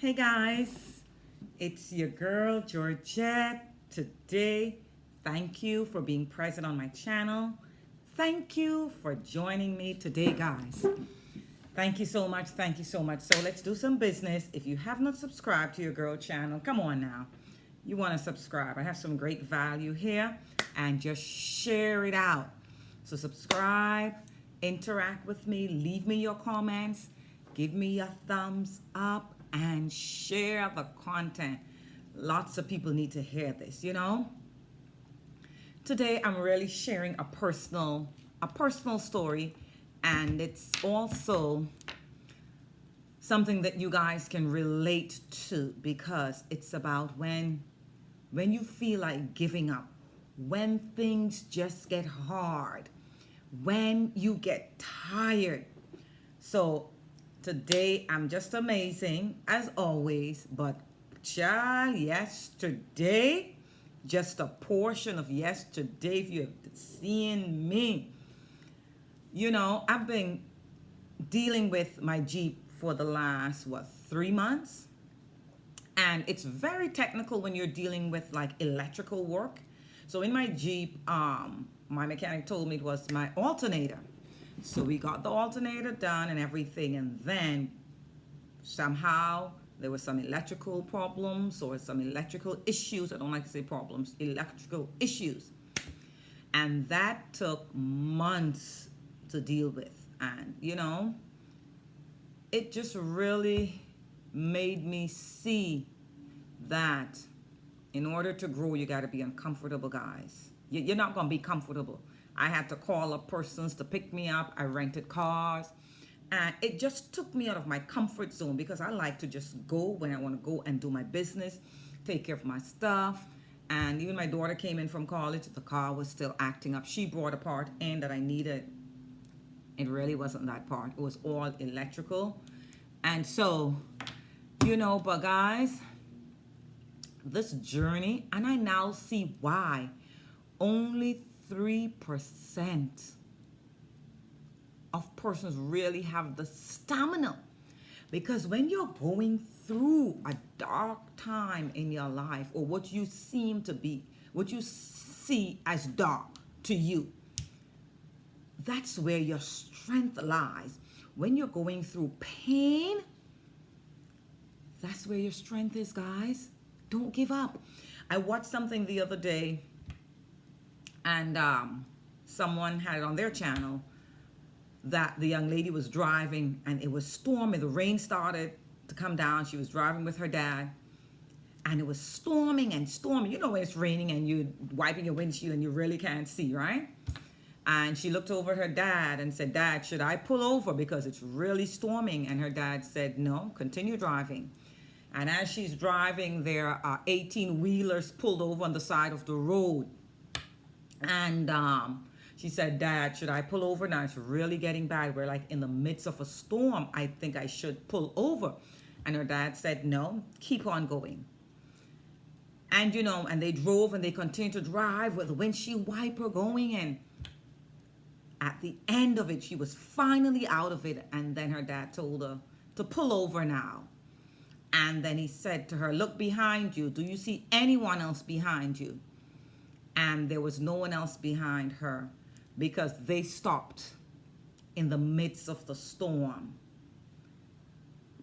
Hey guys, it's your girl Georgette. Today, thank you for being present on my channel. Thank you for joining me today, guys. Thank you so much. Thank you so much. So let's do some business. If you have not subscribed to your girl channel, come on now. You want to subscribe. I have some great value here and just share it out. So subscribe, interact with me, leave me your comments, give me your thumbs up and share the content. Lots of people need to hear this, you know? Today I'm really sharing a personal story, and it's also something that you guys can relate to because it's about when you feel like giving up, when things just get hard, when you get tired. So today I'm just amazing as always, but child, yesterday, just a portion of yesterday, if you have seen me, you know, I've been dealing with my Jeep for the last 3 months, and it's very technical when you're dealing with like electrical work. So in my Jeep, my mechanic told me it was my alternator. So we got the alternator done and everything, and then somehow there were some electrical problems or some electrical issues. I don't like to say problems, electrical issues. And that took months to deal with. And, you know, it just really made me see that in order to grow, you got to be uncomfortable, guys. You're not going to be comfortable. I had to call up persons to pick me up. I rented cars. And it just took me out of my comfort zone because I like to just go when I want to go and do my business, take care of my stuff. And even my daughter came in from college. The car was still acting up. She brought a part in that I needed. It really wasn't that part. It was all electrical. And so, you know, but guys, this journey, and I now see why only 3% of persons really have the stamina. Because when you're going through a dark time in your life, or what you see as dark to you, that's where your strength lies. When you're going through pain, that's where your strength is, guys. Don't give up. I watched something the other day, and someone had it on their channel that the young lady was driving and it was stormy. The rain started to come down. She was driving with her dad, and it was storming and storming. You know when it's raining and you're wiping your windshield and you really can't see, right? And she looked over at her dad and said, "Dad, should I pull over because it's really storming?" And her dad said, "No, continue driving." And as she's driving, there are 18-wheelers pulled over on the side of the road. And she said, "Dad, should I pull over now? It's really getting bad. We're like in the midst of a storm. I think I should pull over." And her dad said, "No, keep on going." And, you know, and they drove and they continued to drive with the windshield wiper going. And at the end of it, she was finally out of it. And then her dad told her to pull over now. And then he said to her, "Look behind you. Do you see anyone else behind you?" And there was no one else behind her because they stopped in the midst of the storm.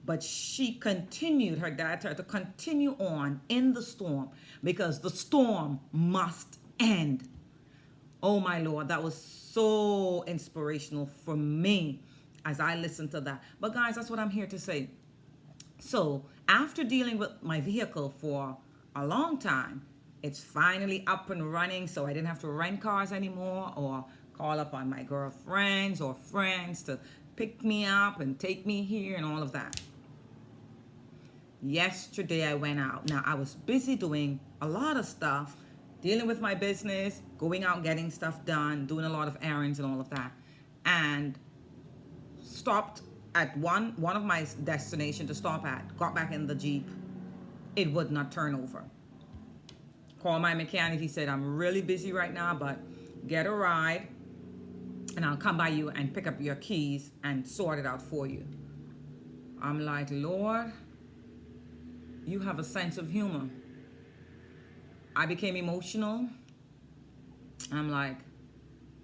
But she continued, her dad told her to continue on in the storm because the storm must end. Oh my Lord, that was so inspirational for me as I listened to that. But guys, that's what I'm here to say. So after dealing with my vehicle for a long time, it's finally up and running, so I didn't have to rent cars anymore or call up on my girlfriends or friends to pick me up and take me here and all of that. Yesterday I went out. Now I was busy doing a lot of stuff, dealing with my business, going out getting stuff done, doing a lot of errands and all of that, and stopped at one of my destinations to stop at. Got back in the Jeep. It would not turn over. Called my mechanic. He said, "I'm really busy right now, but get a ride and I'll come by you and pick up your keys and sort it out for you." I'm like, Lord, you have a sense of humor. I became emotional. I'm like,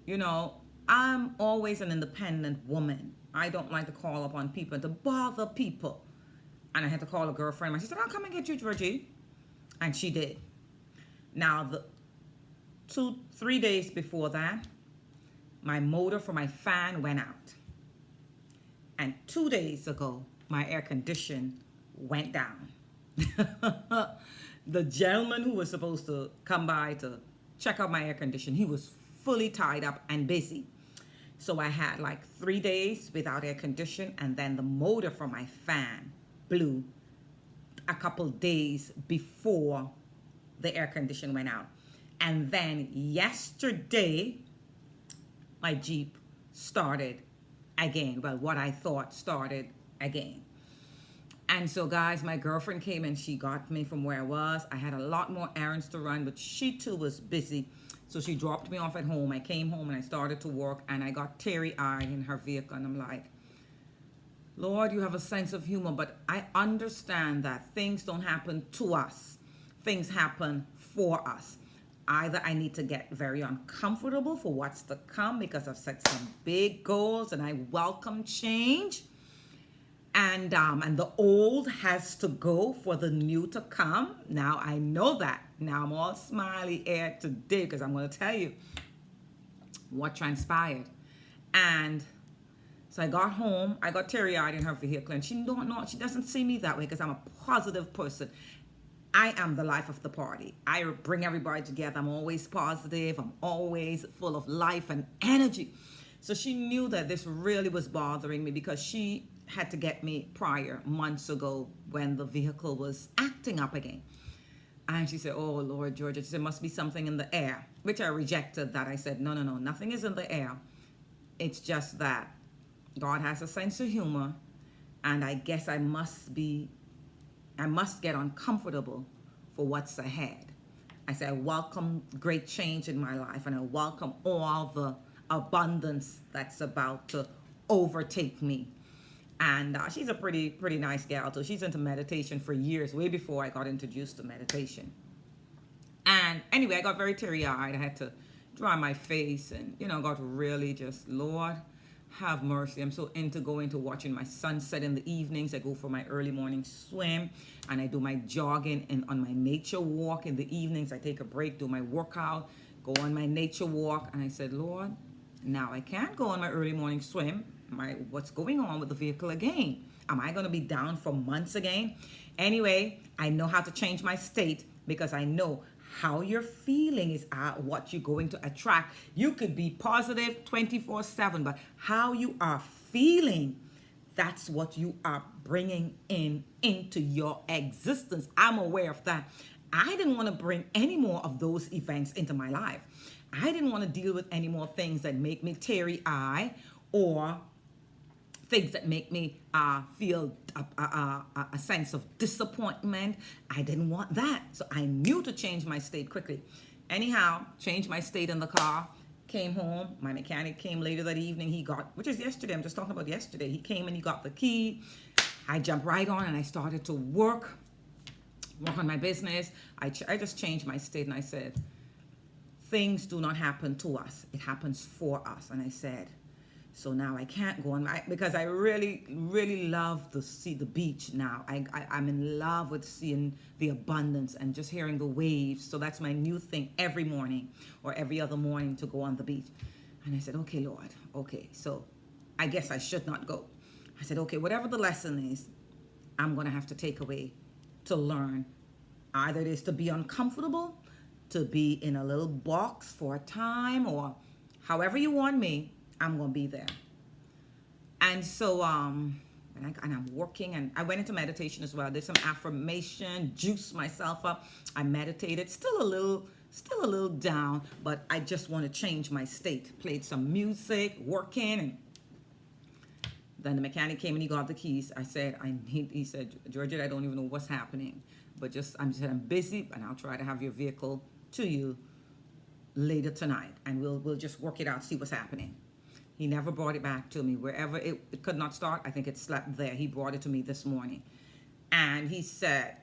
you know, I'm always an independent woman. I don't like to call upon people to bother people. And I had to call a girlfriend. She said, I'll come and get you, Georgie. And she did. Now, the 3 days before that, my motor for my fan went out. And 2 days ago, my air condition went down. The gentleman who was supposed to come by to check out my air condition, he was fully tied up and busy. So I had like 3 days without air condition, and then the motor for my fan blew a couple days before the air condition went out. And then yesterday, my Jeep started again. Well, what I thought started again. And so, guys, my girlfriend came and she got me from where I was. I had a lot more errands to run, but she too was busy. So she dropped me off at home. I came home and I started to work, and I got teary-eyed in her vehicle. And I'm like, Lord, you have a sense of humor, but I understand that things don't happen to us. Things happen for us. Either I need to get very uncomfortable for what's to come because I've set some big goals and I welcome change. And the old has to go for the new to come. Now I know that. Now I'm all smiley ear today because I'm going to tell you what transpired. And so I got home. I got teary-eyed in her vehicle, and she doesn't see me that way because I'm a positive person. I am the life of the party. I bring everybody together. I'm always positive. I'm always full of life and energy. So she knew that this really was bothering me because she had to get me prior months ago when the vehicle was acting up again. And she said, oh, Lord, Georgia, she said, must be something in the air, which I rejected that. I said, no, nothing is in the air. It's just that God has a sense of humor, and I guess I must get uncomfortable for what's ahead. I said, I welcome great change in my life, and I welcome all the abundance that's about to overtake me. And she's a pretty nice gal too. She's into meditation for years, way before I got introduced to meditation. And anyway, I got very teary-eyed. I had to dry my face, and got really just, Lord, have mercy. I'm so into going to watching my sunset in the evenings. I go for my early morning swim, and I do my jogging and on my nature walk in the evenings. I take a break, do my workout, go on my nature walk. And I said, Lord, now I can't go on my early morning swim. What's going on with the vehicle again? Am I going to be down for months again? Anyway, I know how to change my state because I know how you're feeling is what you're going to attract. You could be positive 24/7, but how you are feeling, that's what you are bringing into your existence. I'm aware of that. I didn't want to bring any more of those events into my life. I didn't want to deal with any more things that make me teary-eyed or things that make me feel a sense of disappointment. I didn't want that. So I knew to change my state quickly. Anyhow, changed my state in the car, came home. My mechanic came later that evening. Which is yesterday. I'm just talking about yesterday. He came and he got the key. I jumped right on and I started to work on my business. I just changed my state, and I said, things do not happen to us. It happens for us. And I said, so now I can't go on because I really, really love to see the beach now. I'm in love with seeing the abundance and just hearing the waves. So that's my new thing every morning or every other morning, to go on the beach. And I said, okay, Lord, okay, so I guess I should not go. I said, okay, whatever the lesson is, I'm going to have to take away to learn. Either it is to be uncomfortable, to be in a little box for a time, or however you want me, I'm going to be there. And so, and I'm working, and I went into meditation as well. I did some affirmation, juiced myself up. I meditated, still a little down, but I just want to change my state. Played some music, working, and then the mechanic came and he got the keys. I said, he said, Georgette, I don't even know what's happening, but I'm busy, and I'll try to have your vehicle to you later tonight, and we'll just work it out, see what's happening. He never brought it back to me. Wherever it could not start, I think it slept there. He brought it to me this morning. And he said,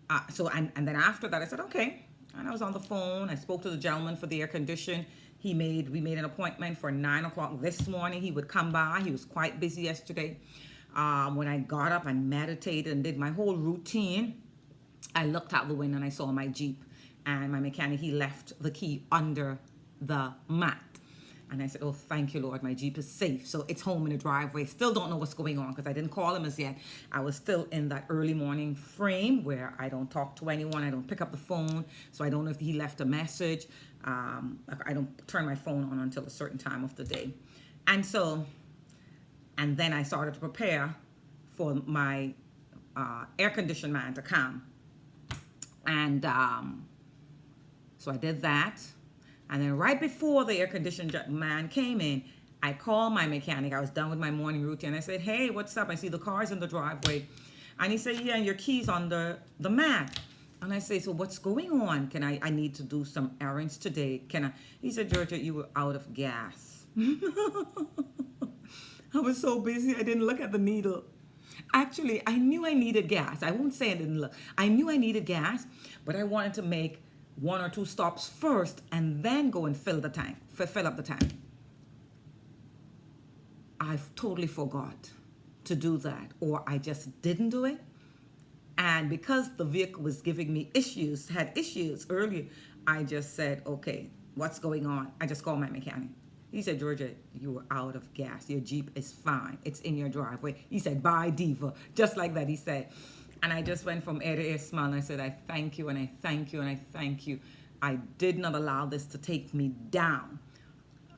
And then after that, I said, okay. And I was on the phone. I spoke to the gentleman for the air condition. We made an appointment for 9 o'clock this morning. He would come by. He was quite busy yesterday. When I got up and meditated and did my whole routine, I looked out the window and I saw my Jeep, and my mechanic, he left the key under the mat. And I said, oh, thank you, Lord, my Jeep is safe. So it's home in the driveway. Still don't know what's going on because I didn't call him as yet. I was still in that early morning frame where I don't talk to anyone. I don't pick up the phone. So I don't know if he left a message. I don't turn my phone on until a certain time of the day. And then I started to prepare for my air conditioned man to come. And so I did that. And then right before the air conditioned man came in, I called my mechanic. I was done with my morning routine. I said, hey, what's up? I see the car's in the driveway. And he said, yeah, your key's on the mat. And I say, so what's going on? I need to do some errands today. He said, Georgette, you were out of gas. I was so busy, I didn't look at the needle. Actually, I knew I needed gas. I won't say I didn't look. I knew I needed gas, but I wanted to make 1 or 2 stops first and then go and fill up the tank. I totally forgot to do that, or I just didn't do it. And because the vehicle was giving me had issues earlier, I just said, okay, what's going on? I just called my mechanic. He said, Georgette, you were out of gas. Your Jeep is fine. It's in your driveway. He said, bye, diva. Just like that, he said. And I just went from ear to ear smiling. I said, I thank you, and I thank you, and I thank you. I did not allow this to take me down.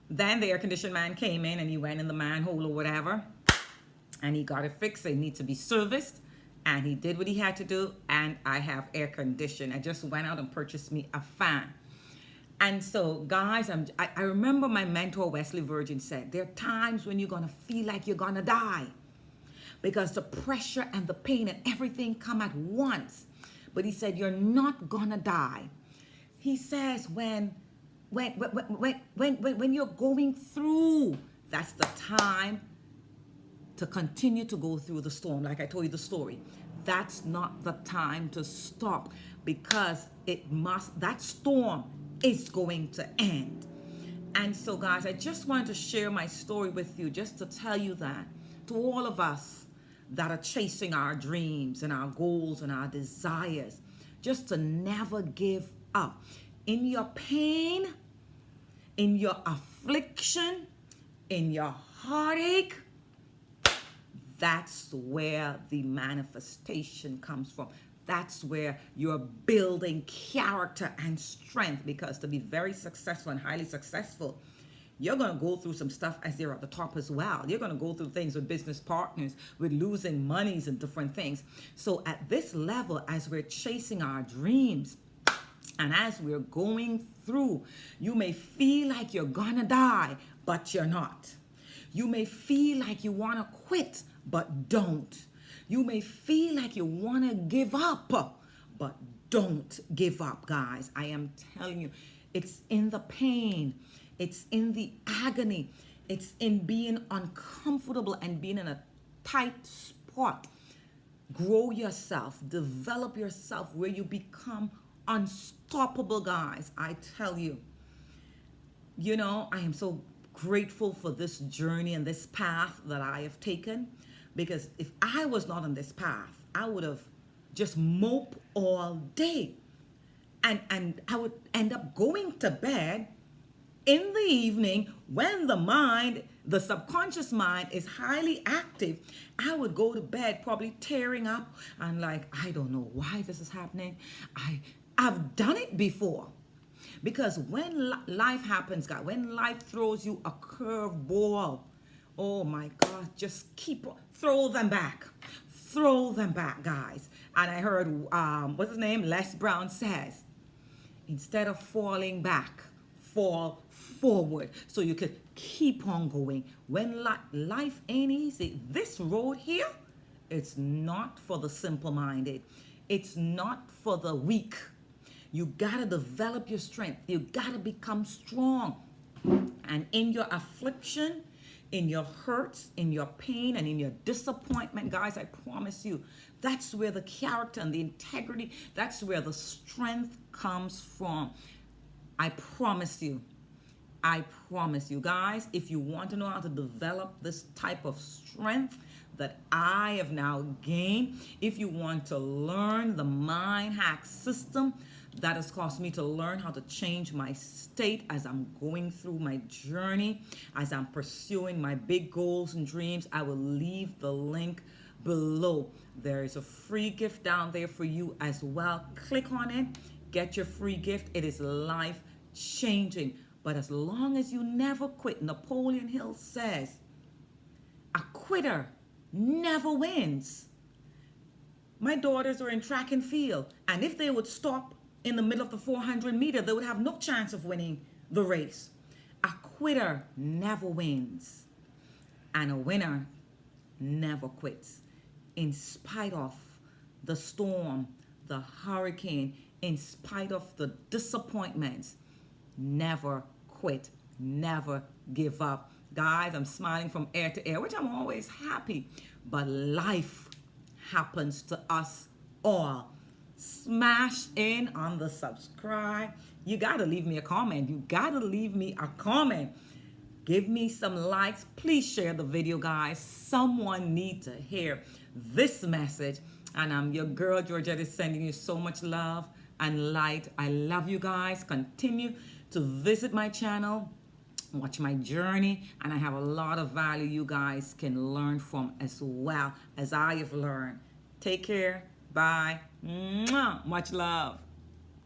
Then the air conditioned man came in, and he went in the manhole or whatever, and he got it fixed. It needs to be serviced, and he did what he had to do, and I have air conditioning. I just went out and purchased me a fan. And so, guys, I remember my mentor, Wesley Virgin, said, there are times when you're going to feel like you're going to die, because the pressure and the pain and everything come at once. But he said, you're not gonna die. He says, when you're going through, that's the time to continue to go through the storm. Like I told you the story. That's not the time to stop, because that storm is going to end. And so, guys, I just wanted to share my story with you, just to tell you that to all of us that are chasing our dreams and our goals and our desires, just to never give up. In your pain, in your affliction, in your heartache, that's where the manifestation comes from. That's where you're building character and strength, because to be very successful and highly successful, you're going to go through some stuff as you're at the top as well. You're going to go through things with business partners, with losing monies and different things. So at this level, as we're chasing our dreams and as we're going through, you may feel like you're going to die, but you're not. You may feel like you want to quit, but don't. You may feel like you want to give up, but don't give up, guys. I am telling you, it's in the pain. It's in the agony. It's in being uncomfortable and being in a tight spot. Grow yourself. Develop yourself where you become unstoppable, guys. I tell you. You know, I am so grateful for this journey and this path that I have taken. Because if I was not on this path, I would have just moped all day. And I would end up going to bed in the evening when the subconscious mind is highly active. I would go to bed probably tearing up and like, I don't know why this is happening. I've done it before. Because when life happens, God, when life throws you a curveball, oh my God, just throw them back. Throw them back, guys. And I heard, what's his name? Les Brown says, instead of falling back, fall forward, so you could keep on going. When life ain't easy, this road here, it's not for the simple-minded. It's not for the weak. You gotta develop your strength. You gotta become strong. And in your affliction, in your hurts, in your pain, and in your disappointment, guys, I promise you, That's where the character and the integrity, that's where the strength comes from. I promise you, guys, if you want to know how to develop this type of strength that I have now gained, if you want to learn the mind hack system that has caused me to learn how to change my state as I'm going through my journey, as I'm pursuing my big goals and dreams, I will leave the link below. There is a free gift down there for you as well. Click on it, get your free gift. It is life changing. But as long as you never quit, Napoleon Hill says, a quitter never wins. My daughters are in track and field, and if they would stop in the middle of the 400 meter, they would have no chance of winning the race. A quitter never wins, and a winner never quits. In spite of the storm, the hurricane, in spite of the disappointments, never quit, never give up. Guys, I'm smiling from ear to ear, which I'm always happy, but life happens to us all. Smash in on the subscribe. You gotta leave me a comment. Give me some likes. Please share the video, guys. Someone needs to hear this message. And I'm your girl, Georgette, is sending you so much love and light. I love you guys. Continue to visit my channel, watch my journey, and I have a lot of value you guys can learn from as well as I have learned. Take care. Bye. Mwah. Much love.